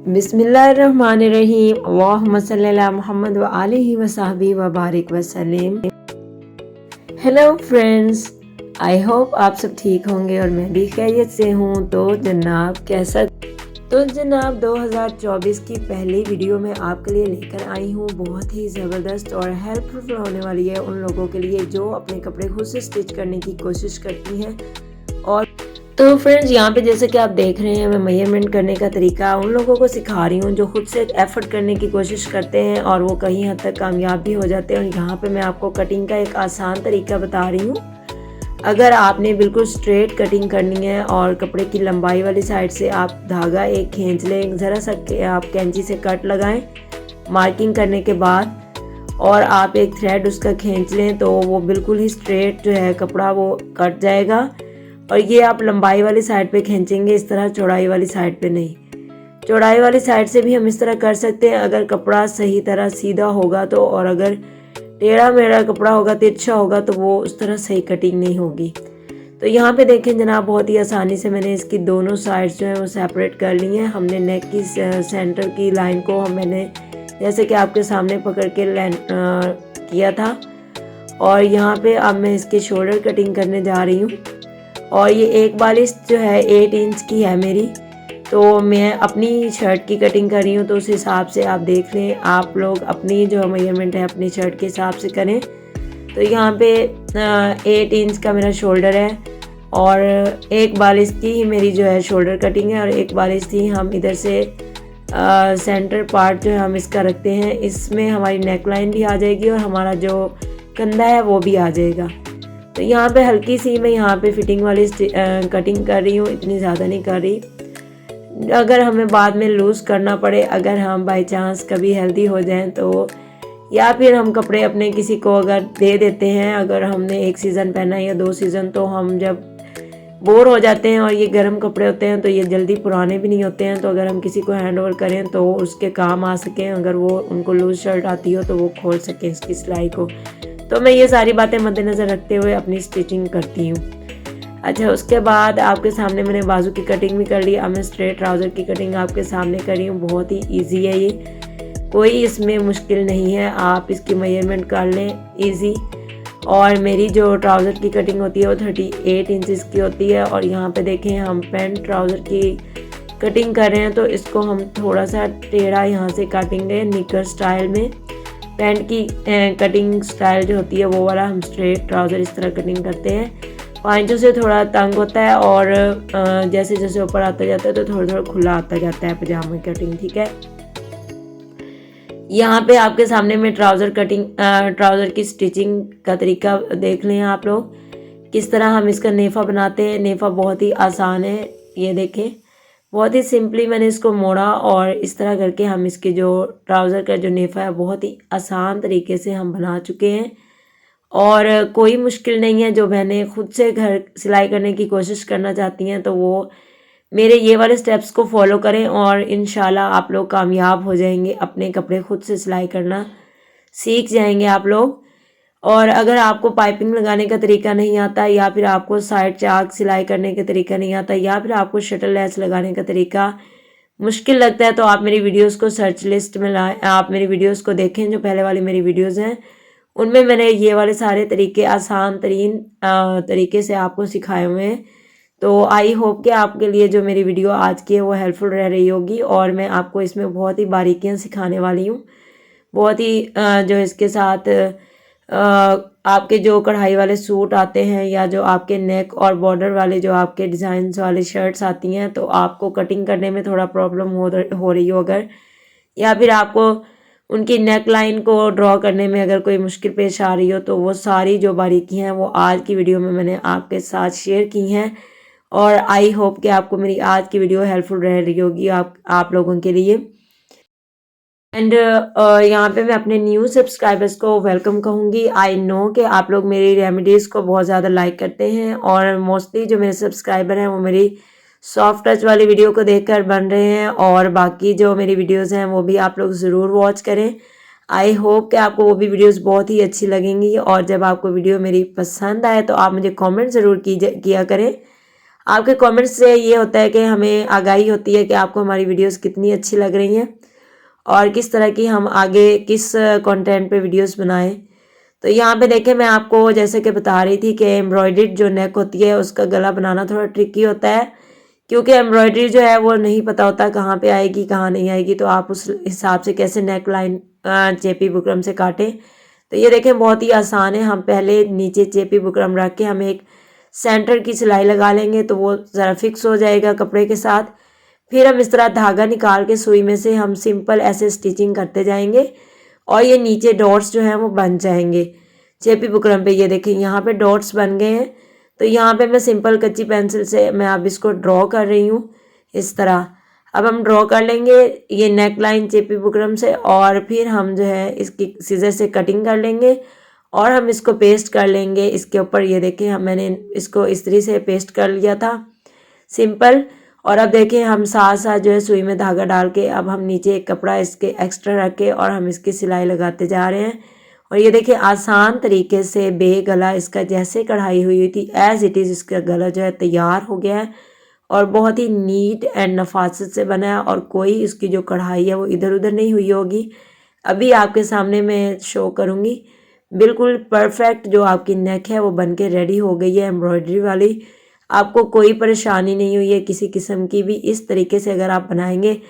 बिस्मिल्लाहिर्रहमानिर्रहीम अल्लाहुम्मा सल्ली अला मुहम्मद व आलिहि व सहबी व बारिक वसल्लम। हेलो फ्रेंड्स, आई होप आप सब ठीक होंगे और मैं भी खैरियत से हूँ। तो जनाब 2024 की पहली वीडियो में आपके लिए लेकर आई हूँ। बहुत ही ज़बरदस्त और हेल्पफुल होने वाली है उन लोगों के लिए जो अपने कपड़े खुद से स्टिच करने की कोशिश करती हैं। और तो फ्रेंड्स, यहाँ पे जैसे कि आप देख रहे हैं, मैं मेजरमेंट करने का तरीका उन लोगों को सिखा रही हूँ जो खुद से एफर्ट करने की कोशिश करते हैं और वो कहीं हद तक कामयाब भी हो जाते हैं। और यहाँ पे मैं आपको कटिंग का एक आसान तरीका बता रही हूँ। अगर आपने बिल्कुल स्ट्रेट कटिंग करनी है और कपड़े की लंबाई वाली साइड से आप धागा एक खींच लें, ज़रा सा आप कैंची से कट लगाएं मार्किंग करने के बाद, और आप एक थ्रेड उसका खींच लें तो वो बिल्कुल ही स्ट्रेट जो है कपड़ा वो कट जाएगा। और ये आप लंबाई वाली साइड पे खींचेंगे, इस तरह चौड़ाई वाली साइड पे नहीं। चौड़ाई वाली साइड से भी हम इस तरह कर सकते हैं अगर कपड़ा सही तरह सीधा होगा तो, और अगर टेढ़ा मेढ़ा कपड़ा होगा, तिरछा होगा, तो वो उस तरह सही कटिंग नहीं होगी। तो यहाँ पे देखें जनाब, बहुत ही आसानी से मैंने इसकी दोनों साइड्स जो है वो सेपरेट कर ली हैं। हमने नेक की सेंटर की लाइन को मैंने जैसे कि आपके सामने पकड़ के किया था। और यहाँ पे अब मैं इसकी शोल्डर कटिंग करने जा रही हूँ। और ये एक बालिश जो है 8 इंच की है मेरी, तो मैं अपनी शर्ट की कटिंग कर रही हूँ। तो उस हिसाब से आप देख लें, आप लोग अपनी जो मेजरमेंट है अपनी शर्ट के हिसाब से करें। तो यहाँ पे 8 इंच का मेरा शोल्डर है और एक बालिश की ही मेरी जो है शोल्डर कटिंग है, और एक बालिश थी हम इधर से सेंटर पार्ट जो है हम इसका रखते हैं। इसमें हमारी नेक लाइन भी आ जाएगी और हमारा जो कंधा है वो भी आ जाएगा। तो यहाँ पे हल्की सी मैं यहाँ पे फिटिंग वाली कटिंग कर रही हूँ, इतनी ज़्यादा नहीं कर रही। अगर हमें बाद में लूज़ करना पड़े, अगर हम बाई चांस कभी हेल्दी हो जाएं तो, या फिर हम कपड़े अपने किसी को अगर दे देते हैं, अगर हमने 1 सीज़न पहना या 2 सीज़न, तो हम जब बोर हो जाते हैं और ये गर्म कपड़े होते हैं तो ये जल्दी पुराने भी नहीं होते हैं, तो अगर हम किसी को हैंड ओवर करें तो उसके काम आ सकें। अगर वो उनको लूज़ शर्ट आती हो तो वो खोल सकें इसकी सिलाई को। तो मैं ये सारी बातें मद्देनज़र रखते हुए अपनी स्टिचिंग करती हूँ। अच्छा, उसके बाद आपके सामने मैंने बाजू की कटिंग भी कर ली। अब मैं स्ट्रेट ट्राउज़र की कटिंग आपके सामने कर रही हूँ। बहुत ही इजी है ये, कोई इसमें मुश्किल नहीं है। आप इसकी मेजरमेंट कर लें इजी। और मेरी जो ट्राउज़र की कटिंग होती है वो 38 इंचज़ की होती है। और यहाँ पे देखें, हम पैंट ट्राउज़र की कटिंग कर रहे हैं तो इसको हम थोड़ा सा टेढ़ा यहाँ से काटेंगे निकर स्टाइल में। पैंट की कटिंग स्टाइल जो होती है वो वाला हम स्ट्रेट ट्राउज़र इस तरह कटिंग करते हैं। पांचों से थोड़ा तंग होता है और जैसे जैसे ऊपर आता जाता है तो थोड़ा थोड़ा खुला आता जाता है पजामा कटिंग, ठीक है। यहाँ पे आपके सामने में ट्राउज़र की स्टिचिंग का तरीका देख लें आप लोग, किस तरह हम इसका नेफ़ा बनाते हैं। नेफ़ा बहुत ही आसान है, ये देखें, बहुत ही सिंपली मैंने इसको मोड़ा और इस तरह करके हम इसके जो ट्राउज़र का जो नेफ़ा है बहुत ही आसान तरीके से हम बना चुके हैं। और कोई मुश्किल नहीं है। जो बहनें खुद से घर सिलाई करने की कोशिश करना चाहती हैं तो वो मेरे ये वाले स्टेप्स को फॉलो करें और इंशाल्लाह आप लोग कामयाब हो जाएंगे। अपने कपड़े खुद से सिलाई करना सीख जाएंगे आप लोग। और अगर आपको पाइपिंग लगाने का तरीका नहीं आता, या फिर आपको साइड चाक सिलाई करने का तरीका नहीं आता, या फिर आपको शटल लेस लगाने का तरीका मुश्किल लगता है, तो आप मेरी वीडियोस को सर्च लिस्ट में लाएं। आप मेरी वीडियोस को देखें, जो पहले वाली मेरी वीडियोस हैं उनमें मैंने ये वाले सारे तरीके आसान तरीन तरीके से आपको सिखाए हुए हैं। तो आई होप कि आपके लिए जो मेरी वीडियो आज की है वो हेल्पफुल रह रही होगी। और मैं आपको इसमें बहुत ही बारीकियां सिखाने वाली हूँ। बहुत ही जो इसके साथ आपके जो कढ़ाई वाले सूट आते हैं, या जो आपके नेक और बॉर्डर वाले जो आपके डिज़ाइंस वाले शर्ट्स आती हैं, तो आपको कटिंग करने में थोड़ा प्रॉब्लम हो रही हो अगर, या फिर आपको उनकी नेक लाइन को ड्रॉ करने में अगर कोई मुश्किल पेश आ रही हो, तो वो सारी जो बारीकियां हैं वो आज की वीडियो में मैंने आपके साथ शेयर की हैं। और आई होप कि आपको मेरी आज की वीडियो हेल्पफुल रह रही होगी आप लोगों के लिए। एंड यहाँ पे मैं अपने न्यू सब्सक्राइबर्स को वेलकम कहूँगी। आई नो कि आप लोग मेरी रेमेडीज़ को बहुत ज़्यादा लाइक करते हैं, और मोस्टली जो मेरे सब्सक्राइबर हैं वो मेरी सॉफ्ट टच वाली वीडियो को देखकर बन रहे हैं, और बाकी जो मेरी वीडियोस हैं वो भी आप लोग ज़रूर वॉच करें। आई होप कि आपको वो भी वीडियोस बहुत ही अच्छी लगेंगी। और जब आपको वीडियो मेरी पसंद आए तो आप मुझे कमेंट ज़रूर किया करें। आपके कमेंट्स से ये होता है कि हमें आगाही होती है कि आपको हमारी वीडियोस कितनी अच्छी लग रही हैं और किस तरह की हम आगे किस कंटेंट पे वीडियोस बनाएं। तो यहाँ पे देखें, मैं आपको जैसे कि बता रही थी कि एम्ब्रॉयडर्ड जो नेक होती है उसका गला बनाना थोड़ा ट्रिकी होता है, क्योंकि एम्ब्रॉयडरी जो है वो नहीं पता होता कहाँ पे आएगी कहाँ नहीं आएगी। तो आप उस हिसाब से कैसे नेक लाइन चेपी बुकरम से काटें। तो ये देखें बहुत ही आसान है। हम पहले नीचे चेपी बुकरम रख के हम एक सेंटर की सिलाई लगा लेंगे तो वो ज़रा फिक्स हो जाएगा कपड़े के साथ। फिर हम इस तरह धागा निकाल के सुई में से हम सिंपल ऐसे स्टिचिंग करते जाएंगे और ये नीचे डॉट्स जो हैं वो बन जाएंगे चेपी बुकरम पे। ये देखें यहाँ पे डॉट्स बन गए हैं। तो यहाँ पे मैं सिंपल कच्ची पेंसिल से मैं अब इसको ड्रॉ कर रही हूँ इस तरह। अब हम ड्रॉ कर लेंगे ये नेक लाइन चेपी बुकरम से और फिर हम जो है इसकी सीजर से कटिंग कर लेंगे और हम इसको पेस्ट कर लेंगे इसके ऊपर। ये देखें हम मैंने इसको इस तरह से पेस्ट कर लिया था सिंपल। और अब देखें हम साथ साथ जो है सुई में धागा डाल के अब हम नीचे एक कपड़ा इसके एक्स्ट्रा रख के और हम इसकी सिलाई लगाते जा रहे हैं। और ये देखिए आसान तरीके से बे गला इसका जैसे कढ़ाई हुई थी एज़ इट इज़ इसका गला जो है तैयार हो गया है और बहुत ही नीट एंड नफासत से बना है और कोई इसकी जो कढ़ाई है वो इधर उधर नहीं हुई होगी। अभी आपके सामने मैं शो करूँगी। बिल्कुल परफेक्ट जो आपकी नेक है वो बन के रेडी हो गई है एम्ब्रॉयडरी वाली। आपको कोई परेशानी नहीं हुई है किसी किस्म की भी। इस तरीके से अगर आप बनाएंगे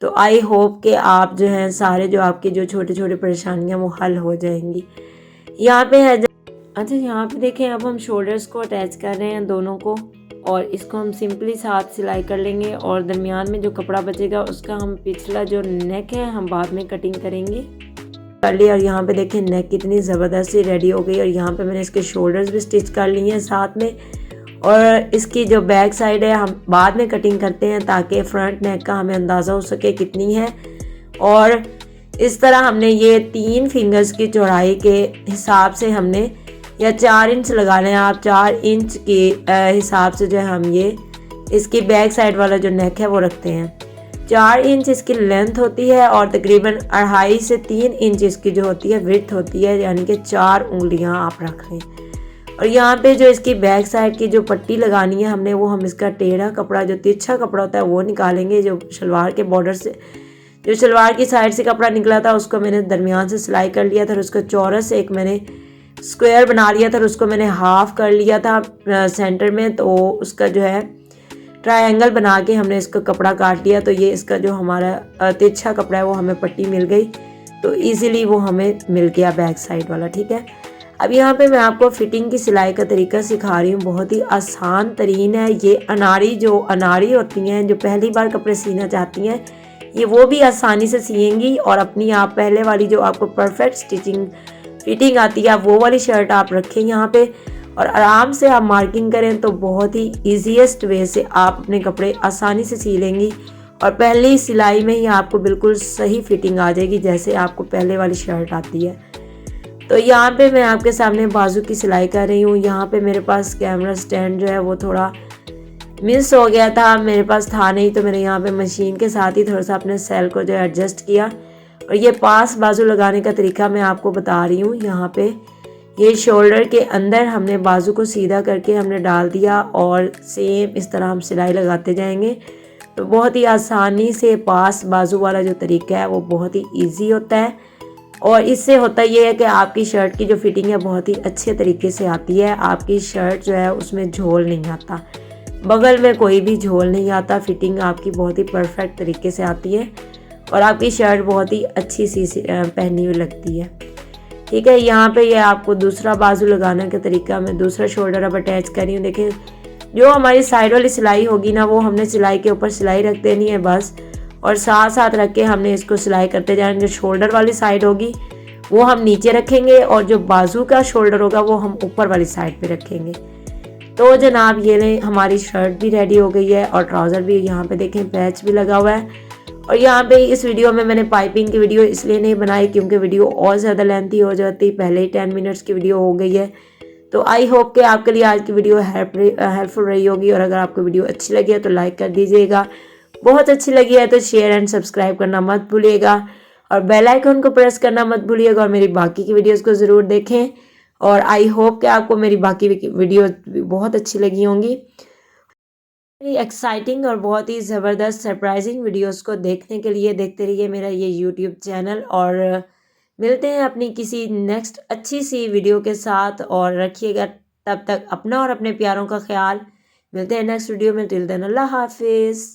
तो आई होप कि आप जो हैं सारे जो आपकी जो छोटे छोटे परेशानियां वो हल हो जाएंगी। यहाँ पे है अच्छा, यहाँ पे देखें अब हम शोल्डर्स को अटैच कर रहे हैं दोनों को और इसको हम सिंपली साथ सिलाई कर लेंगे और दरमियान में जो कपड़ा बचेगा उसका हम पिछला जो नेक है हम बाद में कटिंग करेंगे कर लिया। और यहाँ पे देखें नेक कितनी ज़बरदस्त सी रेडी हो गई और यहाँ पे मैंने इसके शोल्डर्स भी स्टिच कर लिए हैं साथ में। और इसकी जो बैक साइड है हम बाद में कटिंग करते हैं ताकि फ्रंट नेक का हमें अंदाज़ा हो सके कितनी है। और इस तरह हमने ये 3 फिंगर्स की चौड़ाई के हिसाब से हमने या 4 इंच लगा लें आप। 4 इंच के हिसाब से जो है हम ये इसकी बैक साइड वाला जो नेक है वो रखते हैं। 4 इंच इसकी लेंथ होती है और तकरीबन 2.5 से 3 इंच इसकी जो होती है विड्थ होती है, यानी कि 4 उंगलियां आप रख लें। और यहाँ पे जो इसकी बैक साइड की जो पट्टी लगानी है हमने वो हम इसका टेढ़ा कपड़ा जो तिरछा कपड़ा होता है वो निकालेंगे। जो शलवार के बॉर्डर से जो शलवार की साइड से कपड़ा निकला था उसको मैंने दरमियान से सिलाई कर लिया था और उसका चौरस एक मैंने स्क्वायर बना लिया था और उसको मैंने हाफ कर लिया था सेंटर में। तो उसका जो है ट्रायंगल बना के हमने इसका कपड़ा काट लिया। तो ये इसका जो हमारा तिरछा कपड़ा है वो हमें पट्टी मिल गई, तो इजीली वो हमें मिल गया बैक साइड वाला। ठीक है, अब यहाँ पे मैं आपको फिटिंग की सिलाई का तरीका सिखा रही हूँ। बहुत ही आसान तरीन है। ये अनाड़ी होती हैं जो पहली बार कपड़े सीना चाहती हैं, ये वो भी आसानी से सिएंगी और अपनी आप पहले वाली जो आपको परफेक्ट स्टिचिंग फिटिंग आती है वो वाली शर्ट आप रखें यहाँ पे और आराम से आप मार्किंग करें तो बहुत ही ईजीएस्ट वे से आप अपने कपड़े आसानी से सी लेंगी और पहली सिलाई में ही आपको बिल्कुल सही फिटिंग आ जाएगी जैसे आपको पहले वाली शर्ट आती है। तो यहाँ पे मैं आपके सामने बाजू की सिलाई कर रही हूँ। यहाँ पे मेरे पास कैमरा स्टैंड जो है वो थोड़ा मिस हो गया था, मेरे पास था नहीं, तो मैंने यहाँ पे मशीन के साथ ही थोड़ा सा अपने सेल को जो है एडजस्ट किया। और ये पास बाजू लगाने का तरीका मैं आपको बता रही हूँ। यहाँ पे ये शोल्डर के अंदर हमने बाजू को सीधा करके हमने डाल दिया और सेम इस तरह हम सिलाई लगाते जाएंगे। तो बहुत ही आसानी से पास बाजू वाला जो तरीका है वो बहुत ही ईजी होता है और इससे होता ये है कि आपकी शर्ट की जो फिटिंग है बहुत ही अच्छे तरीके से आती है। आपकी शर्ट जो है उसमें झोल नहीं आता, बगल में कोई भी झोल नहीं आता। फिटिंग आपकी बहुत ही परफेक्ट तरीके से आती है और आपकी शर्ट बहुत ही अच्छी सी पहनी हुई लगती है। ठीक है, यहाँ पे ये आपको दूसरा बाजू लगाने का तरीका मैं दूसरा शोल्डर अब अटैच कर रही हूँ। देखिए जो हमारी साइड वाली सिलाई होगी ना वो हमने सिलाई के ऊपर सिलाई रख देनी है बस, और साथ साथ रख के हमने इसको सिलाई करते जाएंगे। जो शोल्डर वाली साइड होगी वो हम नीचे रखेंगे और जो बाजू का शोल्डर होगा वो हम ऊपर वाली साइड पे रखेंगे। तो जनाब ये ले हमारी शर्ट भी रेडी हो गई है और ट्राउज़र भी। यहाँ पे देखें पैच भी लगा हुआ है। और यहाँ पे इस वीडियो में मैंने पाइपिंग की वीडियो इसलिए नहीं बनाई क्योंकि वीडियो और ज़्यादा लेंथी हो जाती, पहले ही 10 मिनट्स की वीडियो हो गई है। तो आई होप कि आपके लिए आज की वीडियो हेल्पफुल रही होगी और अगर आपको वीडियो अच्छी लगी है तो लाइक कर दीजिएगा, बहुत अच्छी लगी है तो शेयर एंड सब्सक्राइब करना मत भूलिएगा और बेल आइकन को प्रेस करना मत भूलिएगा और मेरी बाकी की वीडियोस को ज़रूर देखें। और आई होप कि आपको मेरी बाकी वीडियो बहुत अच्छी लगी होंगी। एक्साइटिंग और बहुत ही ज़बरदस्त सरप्राइजिंग वीडियोस को देखने के लिए देखते रहिए मेरा ये यूट्यूब चैनल। और मिलते हैं अपनी किसी नेक्स्ट अच्छी सी वीडियो के साथ, और रखिएगा तब तक अपना और अपने प्यारों का ख्याल। मिलते हैं नेक्स्ट वीडियो में। टिल देन अल्लाह हाफिज़।